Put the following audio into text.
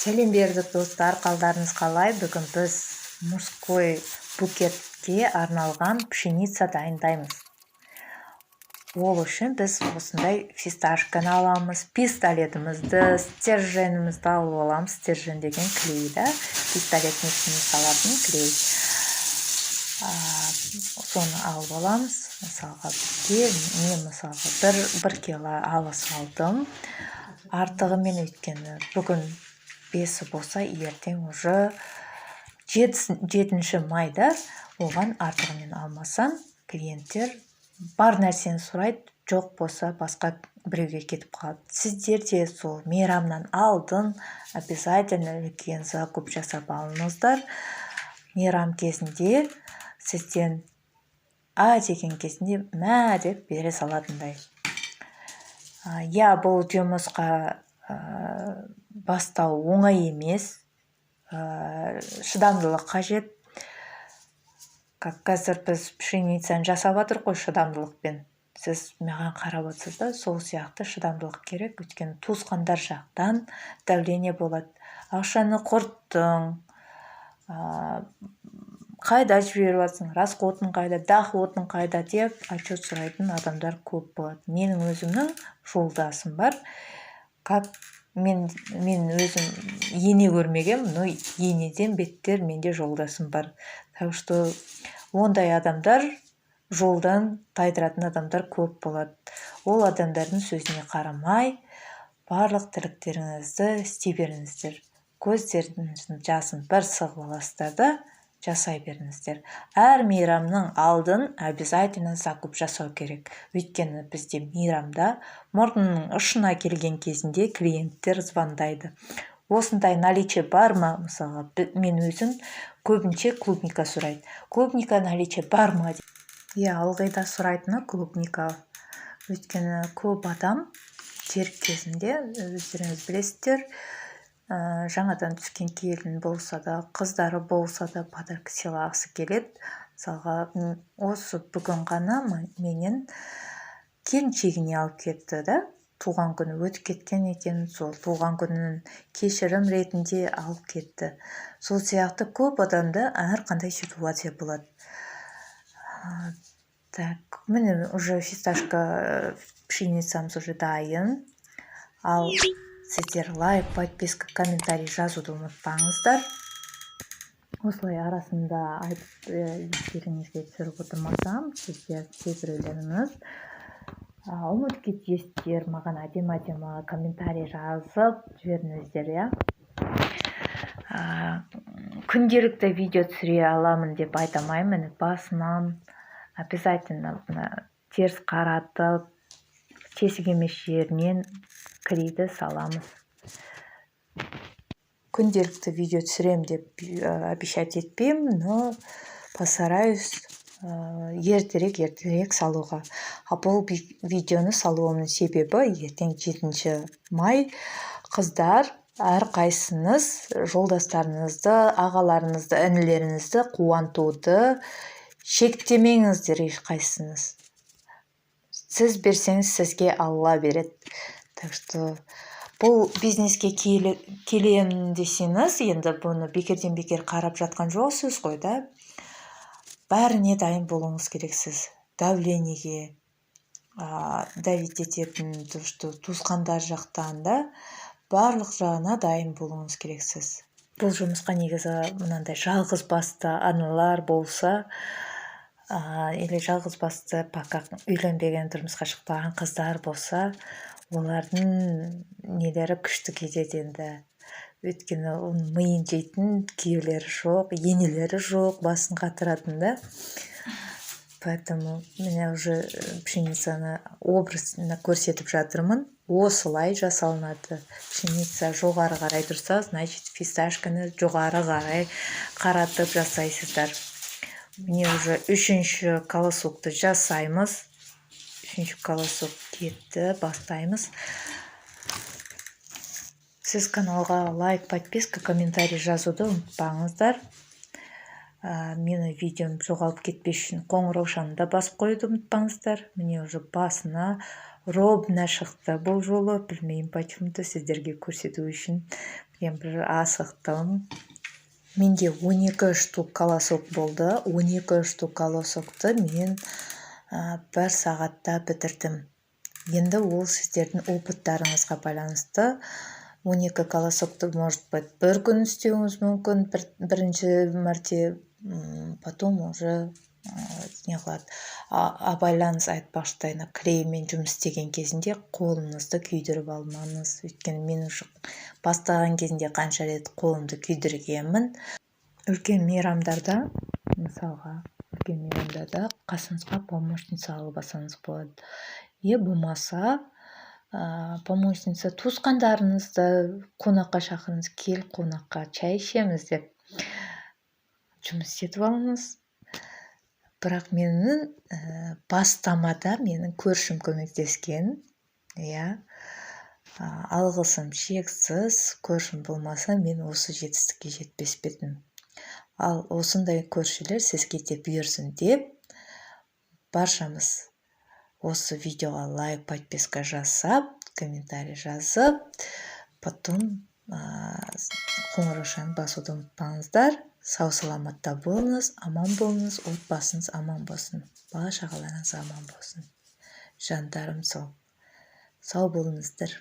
Сәлем бердік достар, қалдарыңыз қалай? Бүгін біз мужской букетке арналған пшеница дайындаймыз. Ол үшін біз осындай фисташканы аламыз, пистолетімізді, стерженімізді алып аламыз. Стержен деген клей, да? Пистолеттің ішіне салатын клей. Соны алып аламыз. Мысалға мен бір кило ала салдым. Артығымен өйткені бүгін 5 болса, ертең уже 7 майда, оған артығымен алмасам, клиенттер бар нәрсені сұрайды, жоқ болса басқа біреуге кетіп қалады. Сіздер де сол мейрамнан алдын обязательно үлкен закуп жасап алыңыздар. Мейрам кезінде сізден деген кезінде мә деп бере салатындай. Бұл жұмысқа бастау оңай емес, шыдамдылық қажет. Қазір біз пшеницаны жасап жатыр қой шыдамдылықпен. Сіз маған қарап отырсыз да, сол сияқты шыдамдылық керек. Өйткені туысқандар жақтан давление болады. Ақшаны құрттың, қайда жіберіп жатсың, расходың қайда, доходың қайда деп отчет сұрайтын адамдар көп болады. Менің өзімнің жолдасым бар. Мен өзім ене көрмегем, но енеден беттер менде жолдасым бар. Так что ондай адамдар, жолдан тайдыратын адамдар көп болады. Ол адамдардың сөзіне қарамай, барлық тірліктеріңізді істей беріңіздер. Көздеріңіздің жасын бір сығып аласыздар да жасай беріңіздер. Әр мейрамның алдын обязательно закуп жасау керек. Өйткені бізде мейрамда мұрнының ұшына келген кезінде клиенттер звондайды. Осындай наличие бар ма? Мысалға, мен өзім көбінше клубника сұрайды. Клубника наличие бар ма? Ылғи да сұрайтыны клубника. Өйткені көп адам терік кезінде, өздеріңіз білесіздер, жаңадан түскен келін болса да, қыздары болса да подарка сыйлағысы келеді. Мысалға, осы бүгін ғана менен келіншегіне алып кетті да, туған күні өтіп кеткен екен, сол туған күнін кешірім ретінде алып кетті. Сол сияқты көп адамда әрқандай ситуация болады. Так, міне уже фисташка пшеницамыз уже дайын. Ал сіздер лайк, подписка, комментарий жазуды ұмытпаңыздар. Осылай арасында айтып естеріңізге түсіріп отырмасам, сіздер кейбіреулеріңіз ұмытып кетесіздер, маған әдемі комментарий жазып жіберіңіздер, иә. Күнделікті видео түсіре аламын деп айтамаймын. Басынан обязательно теріс қаратып, тесік емес жерінен клейді саламыз. Күнделікті видео түсірем деп обещать етпеймін, но постараюсь ертерек салуға. Бұл видеоны салуымның себебі ертең 7 май қыздар әрқайсыңыз жолдастарыңызды, ағаларыңызды, інілеріңізді қуантуды шектемеңіздер ешқайсыңыз. Сіз берсеңіз, сізге Алла береді. Так что бұл бизнеске келем десеңіз, енді бұны бекерден бекер қарап жатқан жоқсыз ғой, да? Бәріне дайын болуыңыз керексіз. Давлениеге давить ететін туысқандар жақтан да барлық жағына дайын болуыңыз керексіз. Бұл жұмысқа негізі мынандай жалғыз басты аналар болса, или жалғыз басты пока үйленбеген тұрмысқа шықпаған қыздар болса, олардың нелері күшті кетеді енді. Өйткені миын жейтін күйеулері жоқ, енелері жоқ, басын қатыратын да. Поэтому мен уже пшеницаны образына көрсетіп жатырмын. Осылай жасалынады. Пшеница жоғары қарай тұрса, значит фисташканы жоғары қарай қаратып жасайсыздар. Міне уже 3-ші колосокты жасаймыз. 3-ші колосок кетті, бастаймыз. Сіз каналға лайк, подписка, комментарий жазуды ұмытпаңыздар. Мені видеом жоғалып кетпес үшін қоңырау шамын да басып қойуды ұмытпаңыздар. Міне уже басына ровно шықты бұл жолы. Білмеймін почему-то, сіздерге көрсету үшін мен бір асықтым. Менде 12 штук колосок болды. 12 штук колосокты мен 1 сағатта бітірдім. Енді ол сіздердің опыттарыңызға байланысты. 12 колосокты, может быть, бір күн істеуіңіз мүмкін, бірінші мәрте, потом уже не қылады. Абайлаңыз, айтпақшы, клеймен жұмыс істеген кезінде қолыңызды күйдіріп алмаңыз. Өйткені мен уже бастаған кезінде қанша рет қолымды күйдіргенмін. Үлкен мейрамдарда, мысалға, қасыңызға помощница алып алсаңыз болады. Болмаса, помощница туысқандарыңызды қонаққа шақырыңыз, кел қонаққа чай ішеміз деп жұмыс істетіп алыңыз. Бірақ менің бастамада менің көршім көмектескен. Алғысым шексіз, көршім болмаса мен осы жетістікке жетпес едім. Ал осындай көршілер сізге де бұйырсын деп, баршамыз осы видеоға лайк, подписка жасап, комментарий жазып, потом қоңыраушаны басуды ұмытпаңыздар. Сау саламатта болыңыз, аман болыңыз, отбасыңыз аман болсын, бала-шағаларыңыз аман болсын. Жандарым сау болыңыздар.